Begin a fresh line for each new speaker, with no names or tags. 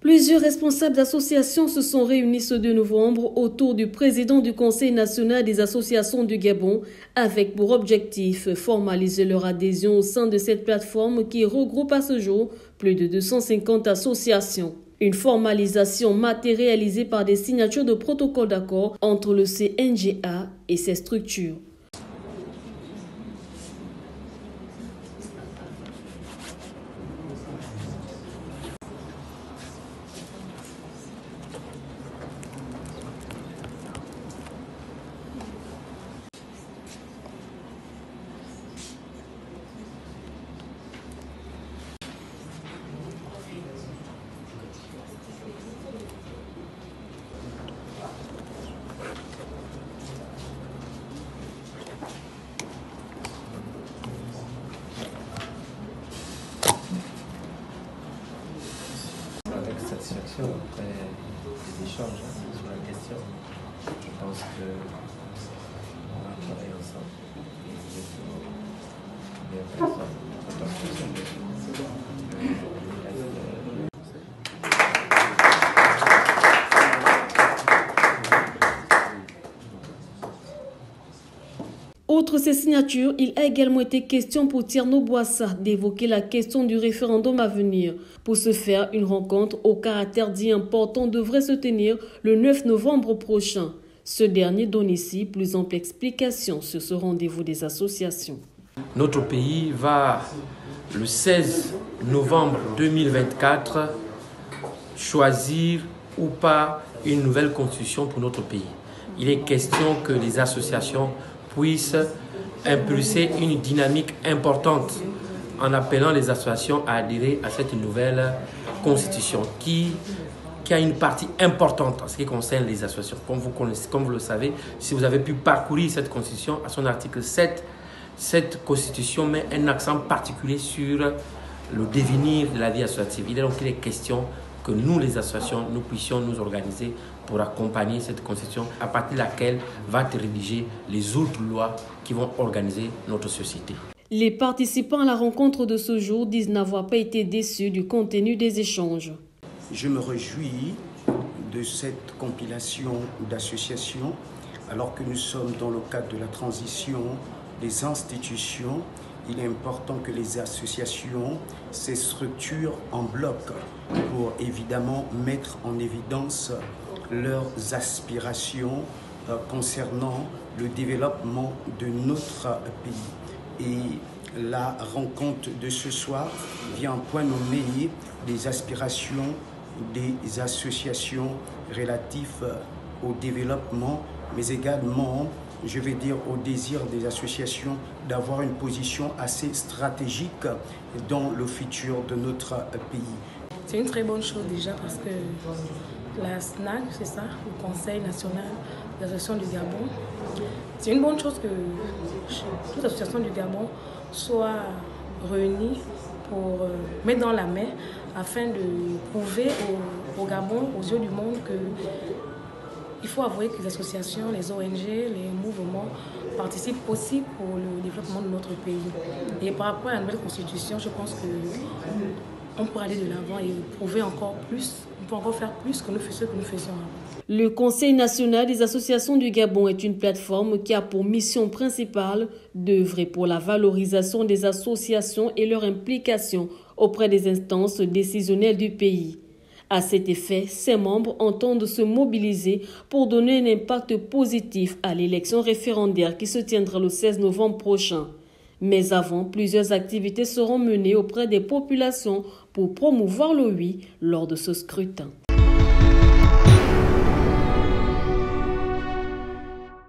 Plusieurs responsables d'associations se sont réunis ce 2 novembre autour du président du Conseil national des associations du Gabon avec pour objectif formaliser leur adhésion au sein de cette plateforme qui regroupe à ce jour plus de 250 associations. Une formalisation matérialisée par des signatures de protocoles d'accord entre le CNGA et ses structures.
Avec satisfaction après les échanges sur la question, je pense que on va travailler ensemble.
Outre ces signatures, il a également été question pour Thierno Boissa d'évoquer la question du référendum à venir. Pour ce faire, une rencontre au caractère dit important devrait se tenir le 9 novembre prochain. Ce dernier donne ici plus ample explication sur ce rendez-vous des associations.
Notre pays va, le 16 novembre 2024, choisir ou pas une nouvelle constitution pour notre pays. Il est question que les associations puissent impulser une dynamique importante en appelant les associations à adhérer à cette nouvelle constitution qui a une partie importante en ce qui concerne les associations. Comme vous le savez, si vous avez pu parcourir cette constitution, à son article 7, cette constitution met un accent particulier sur le devenir de la vie associative. Il est question que nous, les associations, nous puissions nous organiser pour accompagner cette constitution à partir de laquelle va être rédigées les autres lois qui vont organiser notre société.
Les participants à la rencontre de ce jour disent n'avoir pas été déçus du contenu des échanges.
Je me réjouis de cette compilation d'associations alors que nous sommes dans le cadre de la transition des institutions. Il est important que les associations, ces structures en bloc pour évidemment mettre en évidence leurs aspirations concernant le développement de notre pays. Et la rencontre de ce soir vient point nommer les aspirations des associations relatives au développement, mais également, je vais dire, au désir des associations d'avoir une position assez stratégique dans le futur de notre pays.
C'est une très bonne chose déjà parce que la SNAG, c'est ça, le Conseil national des associations du Gabon, c'est une bonne chose que toutes les associations du Gabon soient réunies pour mettre dans la main afin de prouver au Gabon, aux yeux du monde, que il faut avouer que les associations, les ONG, les mouvements participent aussi pour le développement de notre pays. Et par rapport à la nouvelle constitution, je pense qu'on peut aller de l'avant et prouver encore plus, on peut encore faire plus que ce que nous faisions avant.
Le Conseil national des associations du Gabon est une plateforme qui a pour mission principale d'œuvrer pour la valorisation des associations et leur implication auprès des instances décisionnelles du pays. À cet effet, ses membres entendent se mobiliser pour donner un impact positif à l'élection référendaire qui se tiendra le 16 novembre prochain. Mais avant, plusieurs activités seront menées auprès des populations pour promouvoir le oui lors de ce scrutin.